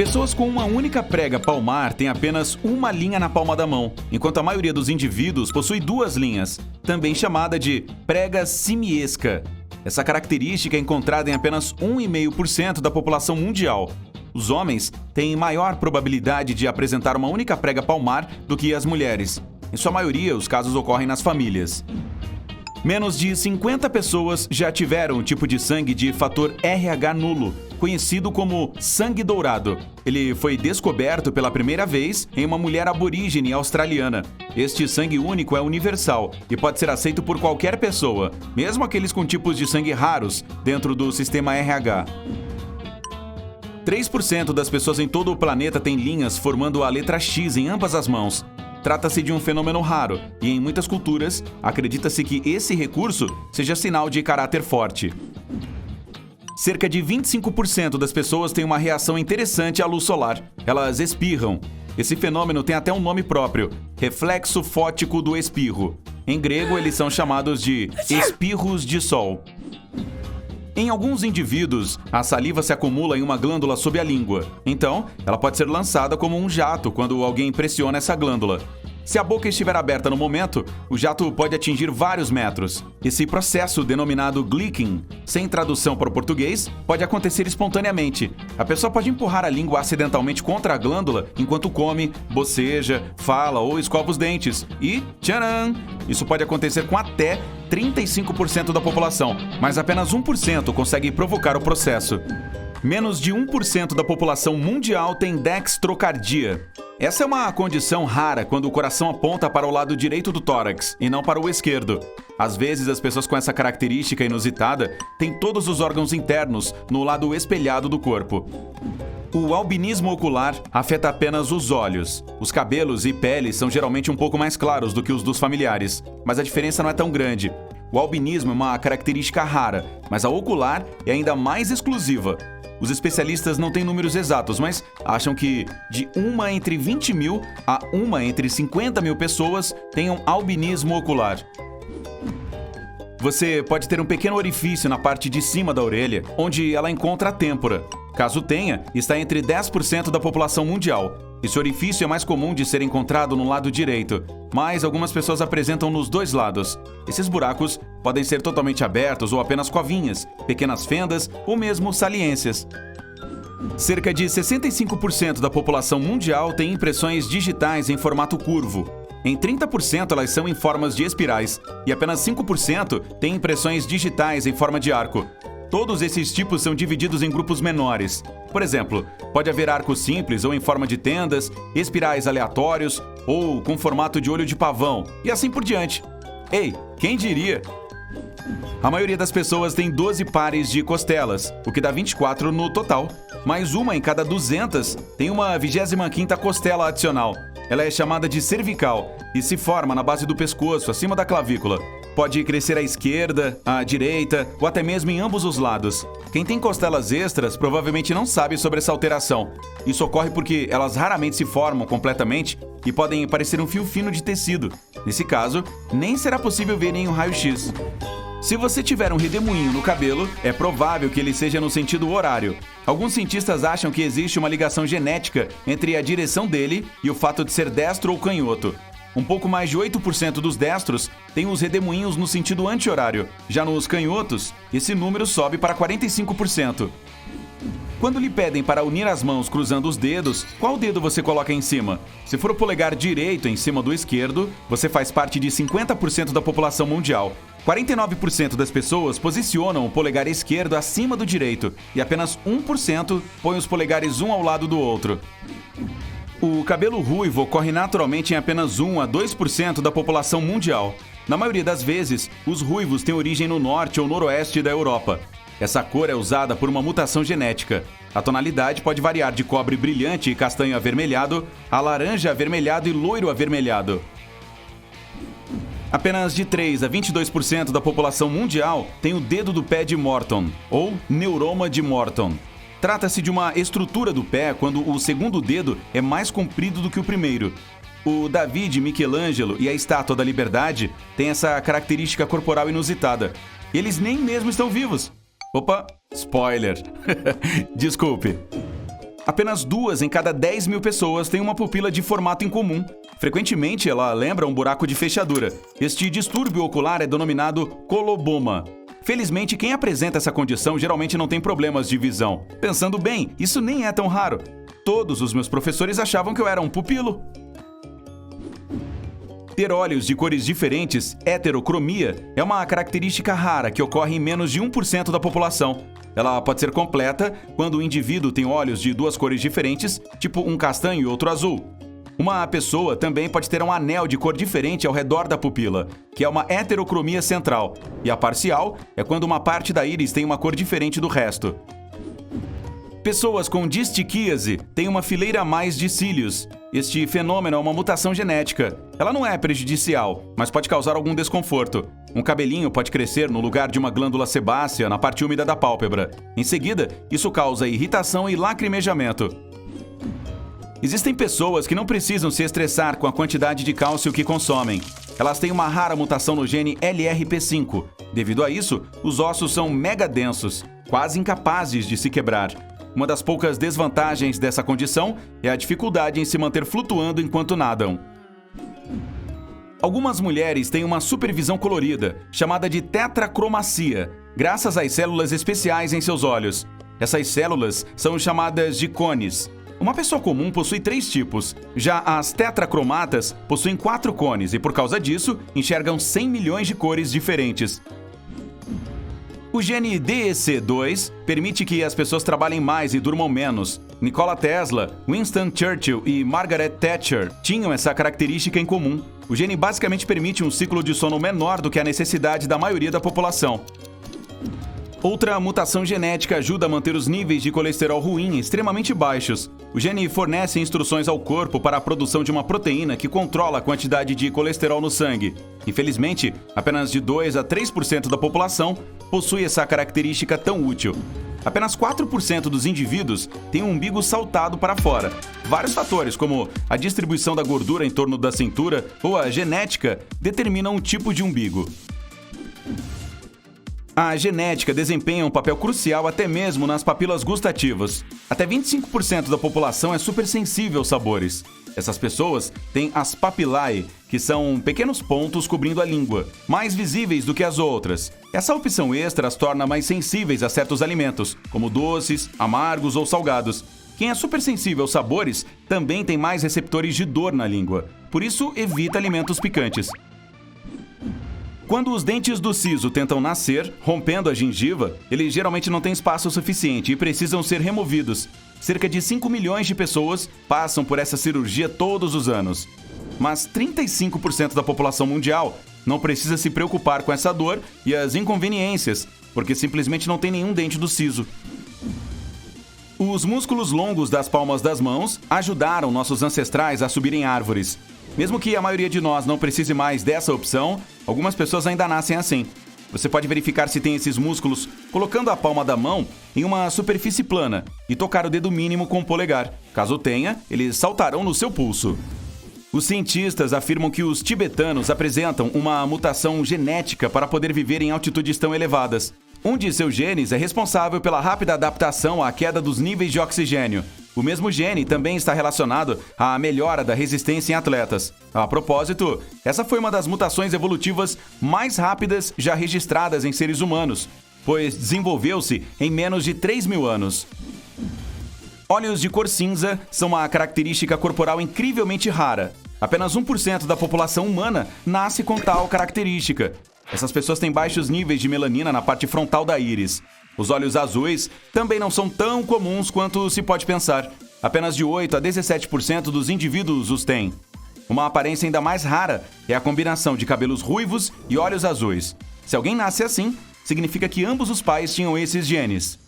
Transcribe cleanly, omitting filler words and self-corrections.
Pessoas com uma única prega palmar têm apenas uma linha na palma da mão, enquanto a maioria dos indivíduos possui duas linhas, também chamada de prega simiesca. Essa característica é encontrada em apenas 1,5% da população mundial. Os homens têm maior probabilidade de apresentar uma única prega palmar do que as mulheres. Em sua maioria, os casos ocorrem nas famílias. Menos de 50 pessoas já tiveram um tipo de sangue de fator RH nulo, conhecido como sangue dourado. Ele foi descoberto pela primeira vez em uma mulher aborígene australiana. Este sangue único é universal e pode ser aceito por qualquer pessoa, mesmo aqueles com tipos de sangue raros dentro do sistema RH. 3% das pessoas em todo o planeta têm linhas formando a letra X em ambas as mãos. Trata-se de um fenômeno raro e, em muitas culturas, acredita-se que esse recurso seja sinal de caráter forte. Cerca de 25% das pessoas têm uma reação interessante à luz solar. Elas espirram. Esse fenômeno tem até um nome próprio, reflexo fótico do espirro. Em grego, eles são chamados de espirros de sol. Em alguns indivíduos, a saliva se acumula em uma glândula sob a língua. Então, ela pode ser lançada como um jato quando alguém pressiona essa glândula. Se a boca estiver aberta no momento, o jato pode atingir vários metros. Esse processo, denominado glicking, sem tradução para o português, pode acontecer espontaneamente. A pessoa pode empurrar a língua acidentalmente contra a glândula enquanto come, boceja, fala ou escova os dentes. E, tcharam! Isso pode acontecer com até 35% da população, mas apenas 1% consegue provocar o processo. Menos de 1% da população mundial tem dextrocardia. Essa é uma condição rara quando o coração aponta para o lado direito do tórax e não para o esquerdo. Às vezes, as pessoas com essa característica inusitada têm todos os órgãos internos no lado espelhado do corpo. O albinismo ocular afeta apenas os olhos. Os cabelos e pele são geralmente um pouco mais claros do que os dos familiares, mas a diferença não é tão grande. O albinismo é uma característica rara, mas a ocular é ainda mais exclusiva. Os especialistas não têm números exatos, mas acham que de 1 entre 20 mil a 1 entre 50 mil pessoas tenham albinismo ocular. Você pode ter um pequeno orifício na parte de cima da orelha, onde ela encontra a têmpora. Caso tenha, está entre 10% da população mundial. Esse orifício é mais comum de ser encontrado no lado direito, mas algumas pessoas apresentam nos dois lados. Esses buracos podem ser totalmente abertos ou apenas covinhas, pequenas fendas ou mesmo saliências. Cerca de 65% da população mundial tem impressões digitais em formato curvo. Em 30% elas são em formas de espirais e apenas 5% têm impressões digitais em forma de arco. Todos esses tipos são divididos em grupos menores. Por exemplo, pode haver arcos simples ou em forma de tendas, espirais aleatórios ou com formato de olho de pavão, e assim por diante. Ei, quem diria? A maioria das pessoas tem 12 pares de costelas, o que dá 24 no total. Mais uma em cada 200 tem uma 25ª costela adicional. Ela é chamada de cervical e se forma na base do pescoço, acima da clavícula. Pode crescer à esquerda, à direita ou até mesmo em ambos os lados. Quem tem costelas extras provavelmente não sabe sobre essa alteração. Isso ocorre porque elas raramente se formam completamente e podem parecer um fio fino de tecido. Nesse caso, nem será possível ver nenhum raio-x. Se você tiver um redemoinho no cabelo, é provável que ele seja no sentido horário. Alguns cientistas acham que existe uma ligação genética entre a direção dele e o fato de ser destro ou canhoto. Um pouco mais de 8% dos destros têm os redemoinhos no sentido anti-horário. Já nos canhotos, esse número sobe para 45%. Quando lhe pedem para unir as mãos cruzando os dedos, qual dedo você coloca em cima? Se for o polegar direito em cima do esquerdo, você faz parte de 50% da população mundial. 49% das pessoas posicionam o polegar esquerdo acima do direito e apenas 1% põe os polegares um ao lado do outro. O cabelo ruivo ocorre naturalmente em apenas 1 a 2% da população mundial. Na maioria das vezes, os ruivos têm origem no norte ou noroeste da Europa. Essa cor é usada por uma mutação genética. A tonalidade pode variar de cobre brilhante e castanho avermelhado a laranja avermelhado e loiro avermelhado. Apenas de 3 a 22% da população mundial tem o dedo do pé de Morton, ou neuroma de Morton. Trata-se de uma estrutura do pé quando o segundo dedo é mais comprido do que o primeiro. O David Michelangelo e a Estátua da Liberdade têm essa característica corporal inusitada. Eles nem mesmo estão vivos. Opa, spoiler. Desculpe. Apenas 2 em cada 10 mil pessoas têm uma pupila de formato incomum. Frequentemente, ela lembra um buraco de fechadura. Este distúrbio ocular é denominado coloboma. Felizmente, quem apresenta essa condição geralmente não tem problemas de visão. Pensando bem, isso nem é tão raro. Todos os meus professores achavam que eu era um pupilo. Ter olhos de cores diferentes, heterocromia, é uma característica rara que ocorre em menos de 1% da população. Ela pode ser completa quando o indivíduo tem olhos de 2 cores diferentes, tipo um castanho e outro azul. Uma pessoa também pode ter um anel de cor diferente ao redor da pupila, que é uma heterocromia central, e a parcial é quando uma parte da íris tem uma cor diferente do resto. Pessoas com distiquíase têm uma fileira a mais de cílios. Este fenômeno é uma mutação genética. Ela não é prejudicial, mas pode causar algum desconforto. Um cabelinho pode crescer no lugar de uma glândula sebácea na parte úmida da pálpebra. Em seguida, isso causa irritação e lacrimejamento. Existem pessoas que não precisam se estressar com a quantidade de cálcio que consomem. Elas têm uma rara mutação no gene LRP5. Devido a isso, os ossos são mega densos, quase incapazes de se quebrar. Uma das poucas desvantagens dessa condição é a dificuldade em se manter flutuando enquanto nadam. Algumas mulheres têm uma supervisão colorida, chamada de tetracromacia, graças às células especiais em seus olhos. Essas células são chamadas de cones. Uma pessoa comum possui 3 tipos. Já as tetracromatas possuem 4 cones e, por causa disso, enxergam 100 milhões de cores diferentes. O gene DEC2 permite que as pessoas trabalhem mais e durmam menos. Nikola Tesla, Winston Churchill e Margaret Thatcher tinham essa característica em comum. O gene basicamente permite um ciclo de sono menor do que a necessidade da maioria da população. Outra mutação genética ajuda a manter os níveis de colesterol ruim extremamente baixos. O gene fornece instruções ao corpo para a produção de uma proteína que controla a quantidade de colesterol no sangue. Infelizmente, apenas de 2 a 3% da população possui essa característica tão útil. Apenas 4% dos indivíduos têm um umbigo saltado para fora. Vários fatores, como a distribuição da gordura em torno da cintura ou a genética, determinam o tipo de umbigo. A genética desempenha um papel crucial até mesmo nas papilas gustativas. Até 25% da população é supersensível aos sabores. Essas pessoas têm as papilae, que são pequenos pontos cobrindo a língua, mais visíveis do que as outras. Essa opção extra as torna mais sensíveis a certos alimentos, como doces, amargos ou salgados. Quem é supersensível aos sabores também tem mais receptores de dor na língua, por isso evita alimentos picantes. Quando os dentes do siso tentam nascer, rompendo a gengiva, eles geralmente não têm espaço suficiente e precisam ser removidos. Cerca de 5 milhões de pessoas passam por essa cirurgia todos os anos. Mas 35% da população mundial não precisa se preocupar com essa dor e as inconveniências, porque simplesmente não tem nenhum dente do siso. Os músculos longos das palmas das mãos ajudaram nossos ancestrais a subirem árvores. Mesmo que a maioria de nós não precise mais dessa opção, algumas pessoas ainda nascem assim. Você pode verificar se tem esses músculos colocando a palma da mão em uma superfície plana e tocar o dedo mínimo com o polegar. Caso tenha, eles saltarão no seu pulso. Os cientistas afirmam que os tibetanos apresentam uma mutação genética para poder viver em altitudes tão elevadas. Um de seus genes é responsável pela rápida adaptação à queda dos níveis de oxigênio. O mesmo gene também está relacionado à melhora da resistência em atletas. A propósito, essa foi uma das mutações evolutivas mais rápidas já registradas em seres humanos, pois desenvolveu-se em menos de 3.000 anos. Olhos de cor cinza são uma característica corporal incrivelmente rara. Apenas 1% da população humana nasce com tal característica. Essas pessoas têm baixos níveis de melanina na parte frontal da íris. Os olhos azuis também não são tão comuns quanto se pode pensar. Apenas de 8 a 17% dos indivíduos os têm. Uma aparência ainda mais rara é a combinação de cabelos ruivos e olhos azuis. Se alguém nasce assim, significa que ambos os pais tinham esses genes.